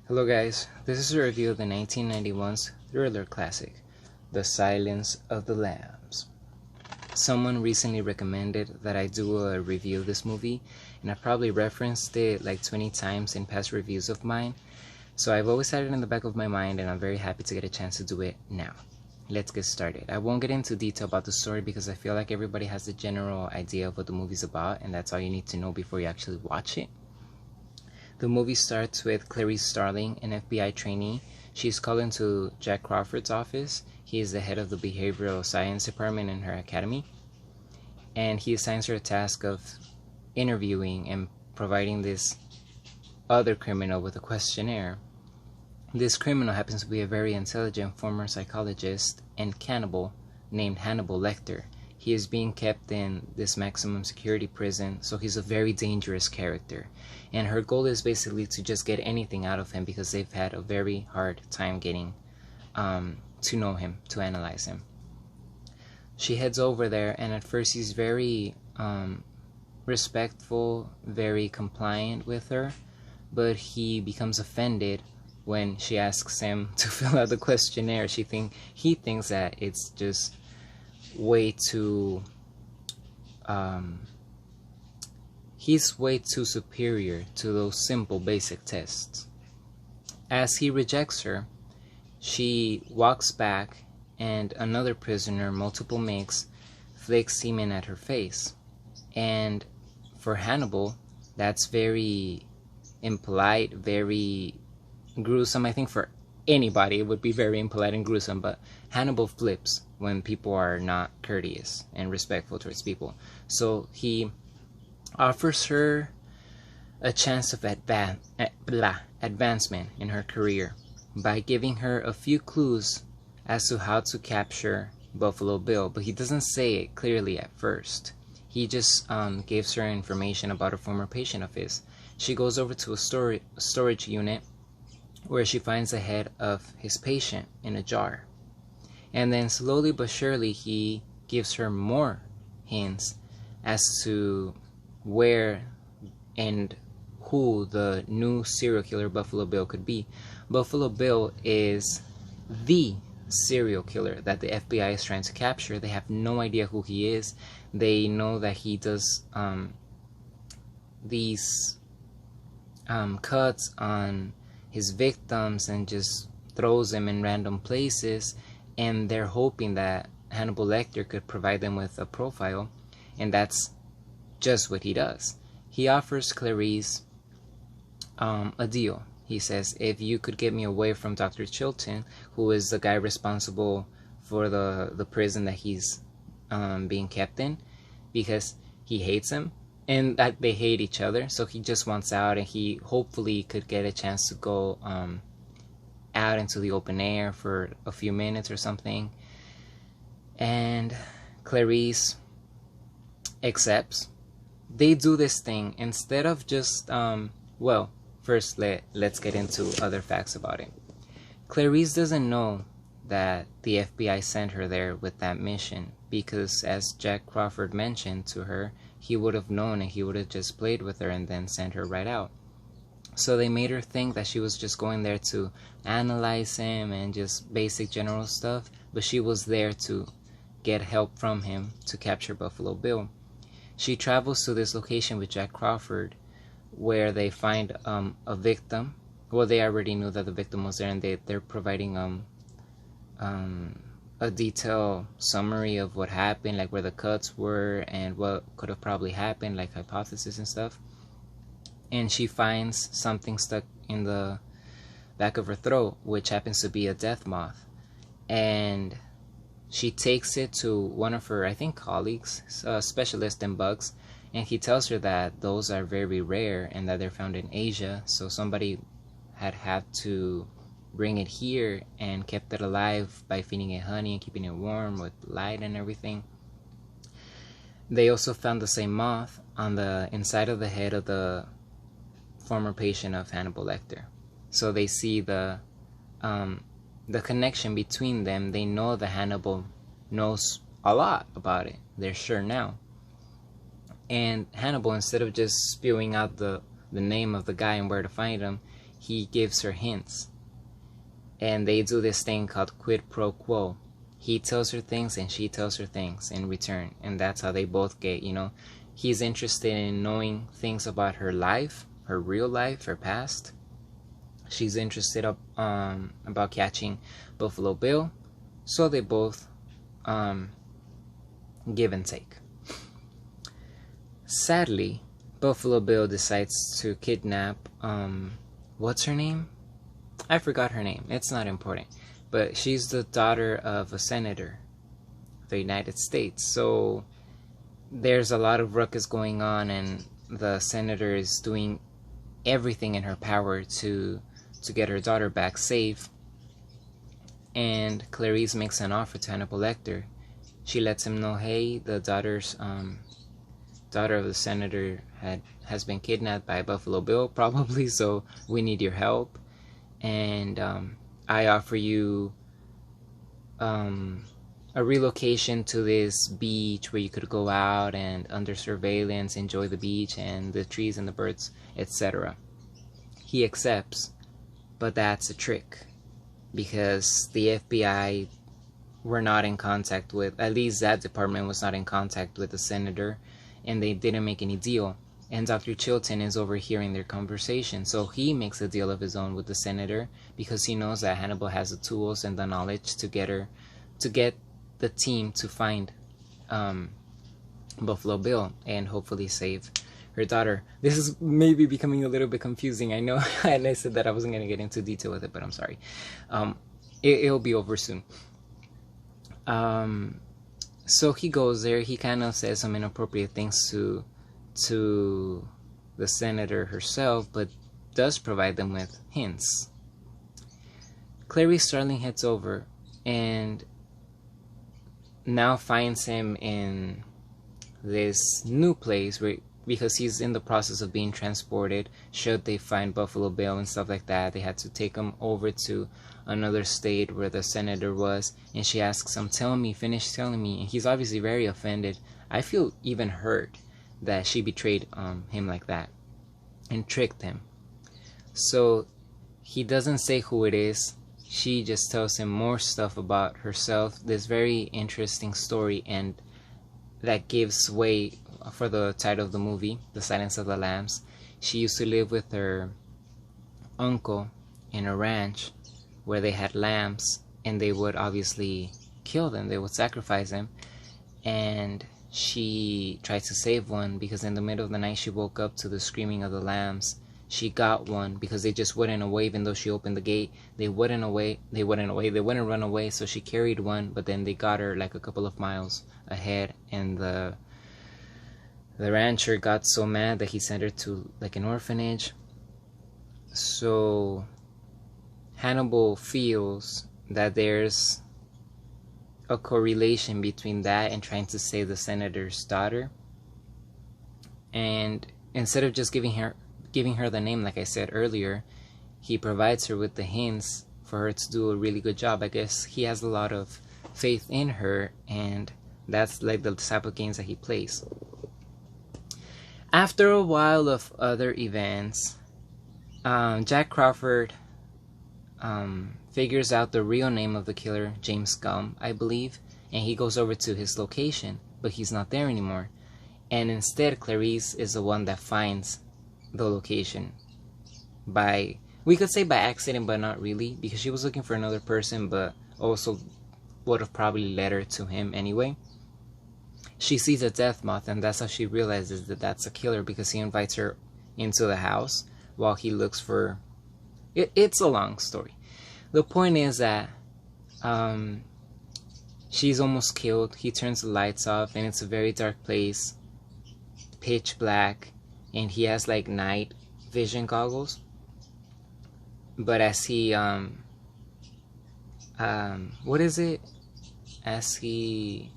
Hello guys, this is a review of the 1991's thriller classic, The Silence of the Lambs. Someone recently recommended that I do a review of this movie, and I've probably referenced it like 20 times in past reviews of mine, so I've always had it in the back of my mind and I'm very happy to get a chance to do it now. Let's get started. I won't get into detail about the story because I feel like everybody has a general idea of what the movie's about, and that's all you need to know before you actually watch it. The movie starts with Clarice Starling, an FBI trainee. She's called into Jack Crawford's office. He is the head of the behavioral science department in her academy, and he assigns her a task of interviewing and providing this other criminal with a questionnaire. This criminal happens to be a very intelligent former psychologist and cannibal named Hannibal Lecter. He is being kept in this maximum security prison, so he's a very dangerous character. And her goal is basically to just get anything out of him because they've had a very hard time getting to know him, to analyze him. She heads over there, and at first he's very respectful, very compliant with her, but he becomes offended when she asks him to fill out the questionnaire. He thinks that it's just way too he's way too superior to those simple basic tests. As he rejects her, she walks back and another prisoner, multiple makes, flicks semen at her face. And for Hannibal, that's very impolite, very gruesome. I think for anybody it would be very impolite and gruesome, but Hannibal flips when people are not courteous and respectful towards people. So he offers her a chance of advancement in her career by giving her a few clues as to how to capture Buffalo Bill, but he doesn't say it clearly at first. He just gives her information about a former patient of his. She goes over to a storage unit where she finds the head of his patient in a jar. And then slowly but surely he gives her more hints as to where and who the new serial killer Buffalo Bill could be. Buffalo Bill is the serial killer that the FBI is trying to capture. They have no idea who he is. They know that he does these cuts on his victims and just throws them in random places, and they're hoping that Hannibal Lecter could provide them with a profile, and that's just what he does. He offers Clarice a deal. He says, if you could get me away from Dr. Chilton, who is the guy responsible for the prison that he's being kept in, because he hates him, and that they hate each other, so he just wants out, and he hopefully could get a chance to go out into the open air for a few minutes or something. And Clarice accepts. They do this thing instead of just well, first let's get into other facts about it. Clarice doesn't know that the FBI sent her there with that mission, because as Jack Crawford mentioned to her, he would have known and he would have just played with her and then sent her right out. So they made her think that she was just going there to analyze him and just basic general stuff, but she was there to get help from him to capture Buffalo Bill. She travels to this location with Jack Crawford where they find a victim. Well, they already knew that the victim was there, and they're providing a detailed summary of what happened, like where the cuts were and what could have probably happened, like hypotheses and stuff. And she finds something stuck in the back of her throat, which happens to be a death moth. And she takes it to one of her, I think, colleagues, a specialist in bugs, and he tells her that those are very rare and that they're found in Asia, so somebody had to bring it here and kept it alive by feeding it honey and keeping it warm with light and everything. They also found the same moth on the inside of the head of the former patient of Hannibal Lecter. So they see the connection between them. They know that Hannibal knows a lot about it. They're sure now. And Hannibal, instead of just spewing out the name of the guy and where to find him, he gives her hints. And they do this thing called quid pro quo. He tells her things and she tells her things in return. And that's how they both get, he's interested in knowing things about her life, her real life, her past. She's interested about catching Buffalo Bill. So they both give and take. Sadly, Buffalo Bill decides to kidnap, what's her name? I forgot her name. It's not important. But she's the daughter of a senator of the United States. So there's a lot of ruckus going on, and the senator is doing everything in her power to get her daughter back safe. And Clarice makes an offer to Hannibal Lecter. She lets him know, hey, the daughter of the senator has been kidnapped by Buffalo Bill, probably, so we need your help. And I offer you a relocation to this beach where you could go out and under surveillance enjoy the beach and the trees and the birds, etc. He accepts, but that's a trick, because the FBI were not in contact with, at least that department was not in contact with the senator, and they didn't make any deal. And Dr. Chilton is overhearing their conversation, so he makes a deal of his own with the senator, because he knows that Hannibal has the tools and the knowledge to get the team to find Buffalo Bill and hopefully save her daughter. This is maybe becoming a little bit confusing, I know, and I said that I wasn't going to get into detail with it, but I'm sorry. It'll be over soon. So he goes there, he kind of says some inappropriate things to the senator herself, but does provide them with hints. Clarice Starling heads over and now finds him in this new place because he's in the process of being transported. Should they find Buffalo Bill and stuff like that, they had to take him over to another state where the senator was, and she asks him, finish telling me, and he's obviously very offended. I feel even hurt that she betrayed him like that and tricked him. So he doesn't say who it is. She just tells him more stuff about herself, this very interesting story, and that gives way for the title of the movie, The Silence of the Lambs. She used to live with her uncle in a ranch where they had lambs, and they would obviously kill them, they would sacrifice them, and she tried to save one because in the middle of the night she woke up to the screaming of the lambs. She got one because they just wouldn't away. Even though she opened the gate, they wouldn't run away, so she carried one, but then they got her like a couple of miles ahead, and the rancher got so mad that he sent her to like an orphanage. So Hannibal feels that there's a correlation between that and trying to save the senator's daughter, and instead of just giving her the name like I said earlier, he provides her with the hints for her to do a really good job. I guess he has a lot of faith in her, and that's like the type of games that he plays. After a while of other events, Jack Crawford figures out the real name of the killer, James Gumb, I believe, and he goes over to his location, but he's not there anymore. And instead, Clarice is the one that finds the location we could say by accident, but not really, because she was looking for another person, but also would have probably led her to him anyway. She sees a death moth, and that's how she realizes that that's a killer, because he invites her into the house while he looks for it's a long story. The point is that she's almost killed. He turns the lights off, and it's a very dark place, pitch black, and he has like night vision goggles. But as he what is it? As he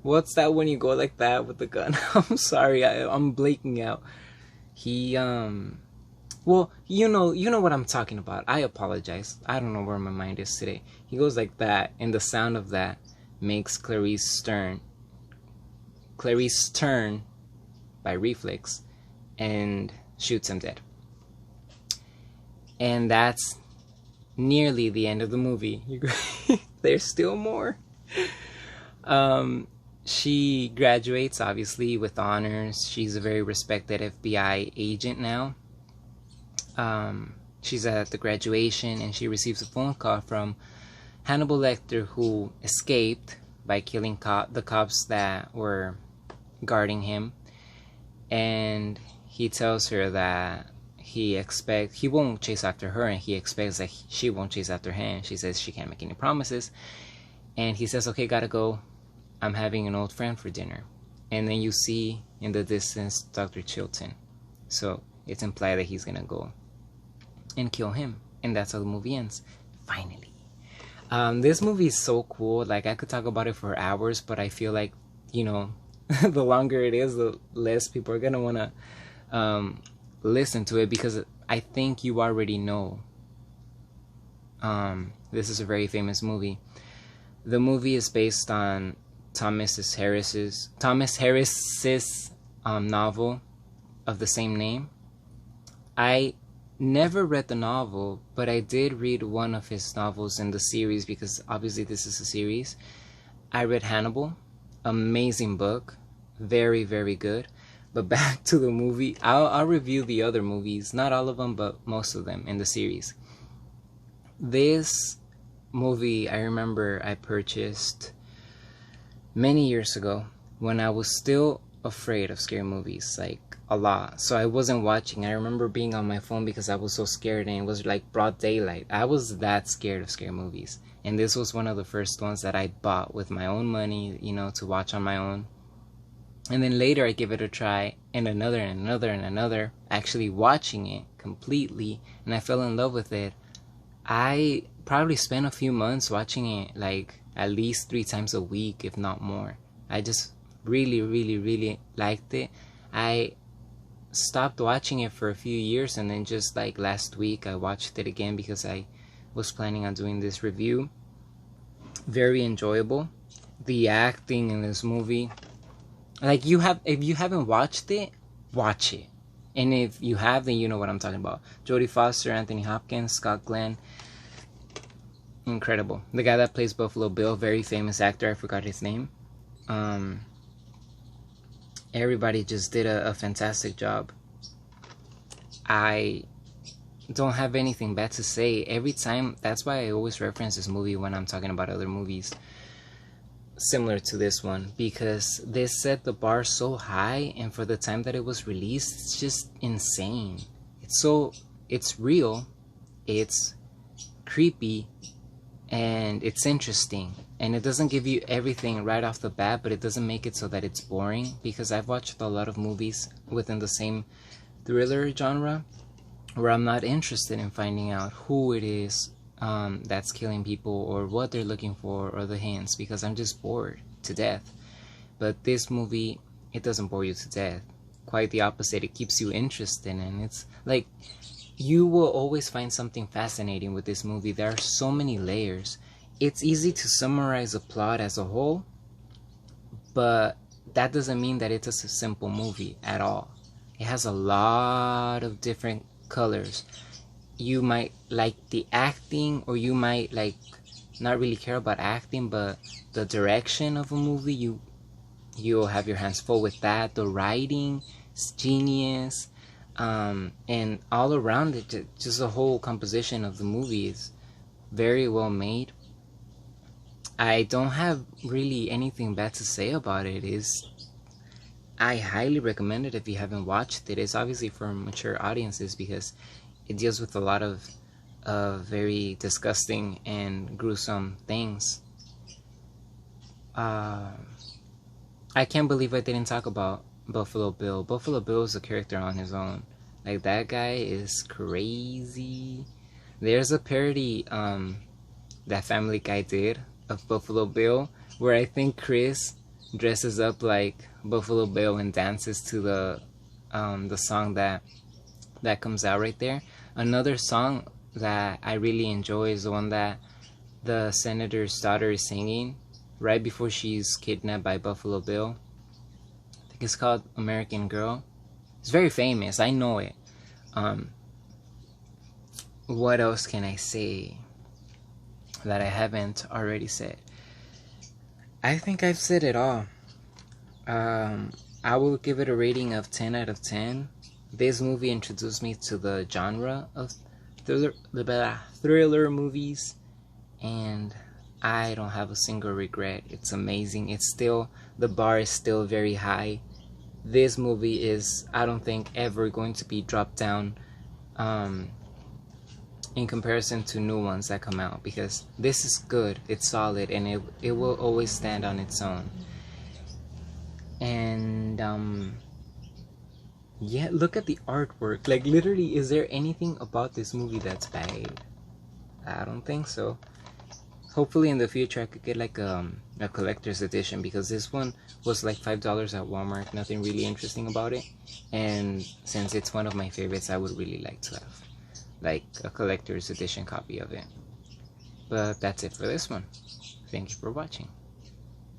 what's that when you go like that with the gun? I'm sorry, I'm blanking out. He well, you know what I'm talking about. I apologize. I don't know where my mind is today. He goes like that, and the sound of that makes Clarice turn by reflex and shoots him dead. And that's nearly the end of the movie. There's still more. She graduates, obviously, with honors. She's a very respected FBI agent now. She's at the graduation, and she receives a phone call from Hannibal Lecter, who escaped by killing the cops that were guarding him. And he tells her that he won't chase after her, and he expects that she won't chase after him. She says she can't make any promises. And he says, okay, gotta go. I'm having an old friend for dinner. And then you see in the distance Dr. Chilton. So it's implied that he's gonna go and kill him. And that's how the movie ends. Finally. This movie is so cool. Like, I could talk about it for hours, but I feel like, you know, the longer it is, the less people are gonna wanna listen to it, because I think you already know. This is a very famous movie. The movie is based on Thomas Harris's novel of the same name. I never read the novel, but I did read one of his novels in the series, because obviously this is a series. I read Hannibal. Amazing book. Very, very good. But back to the movie. I'll review the other movies. Not all of them, but most of them in the series. This movie, I remember I purchased many years ago when I was still afraid of scary movies, like a lot. So I wasn't watching. I remember being on my phone because I was so scared, and it was like broad daylight. I was that scared of scary movies. And this was one of the first ones that I bought with my own money, you know, to watch on my own. And then later I gave it a try, and another and another and another, actually watching it completely, and I fell in love with it. I probably spent a few months watching it, like at least 3 times a week, if not more. I just really, really, really liked it. I stopped watching it for a few years, and then just like last week I watched it again because I was planning on doing this review. Very enjoyable. The acting in this movie, like, if you haven't watched it, watch it. And if you have, then you know what I'm talking about. Jodie Foster, Anthony Hopkins, Scott Glenn. Incredible. The guy that plays Buffalo Bill, very famous actor, I forgot his name. Everybody just did a fantastic job. I don't have anything bad to say. Every time, that's why I always reference this movie when I'm talking about other movies similar to this one, because they set the bar so high, and for the time that it was released, it's just insane. It's real, it's creepy, and it's interesting, and it doesn't give you everything right off the bat, but it doesn't make it so that it's boring, because I've watched a lot of movies within the same thriller genre where I'm not interested in finding out who it is that's killing people, or what they're looking for, or the hints, because I'm just bored to death. But this movie, it doesn't bore you to death. Quite the opposite. It keeps you interested, and it's like you will always find something fascinating with this movie. There are so many layers. It's easy to summarize a plot as a whole, but that doesn't mean that it's a simple movie at all. It has a lot of different colors. You might like the acting, or you might like not really care about acting, but the direction of a movie, you'll have your hands full with that. The writing is genius, and all around it, just the whole composition of the movie is very well made. I don't have really anything bad to say about it. I highly recommend it if you haven't watched it. It's obviously for mature audiences, because it deals with a lot of very disgusting and gruesome things. I can't believe I didn't talk about Buffalo Bill. Buffalo Bill is a character on his own. Like, that guy is crazy. There's a parody that Family Guy did of Buffalo Bill, where I think Chris dresses up like Buffalo Bill and dances to the song that comes out right there. Another song that I really enjoy is the one that the senator's daughter is singing right before she's kidnapped by Buffalo Bill. I think it's called American Girl. It's very famous. I know it. what else can I say that I haven't already said? I think I've said it all. I will give it a rating of 10 out of 10. This movie introduced me to the genre of thriller movies, and I don't have a single regret. It's amazing. It's still, the bar is still very high. This movie is, I don't think, ever going to be dropped down in comparison to new ones that come out, because this is good, it's solid, and it will always stand on its own. And yeah, look at the artwork. Like, literally, is there anything about this movie that's bad? I don't think so. Hopefully in the future I could get like a collector's edition, because this one was like $5 at Walmart. Nothing really interesting about it, and since it's one of my favorites, I would really like to have like a collector's edition copy of it. But that's it for this one. Thank you for watching.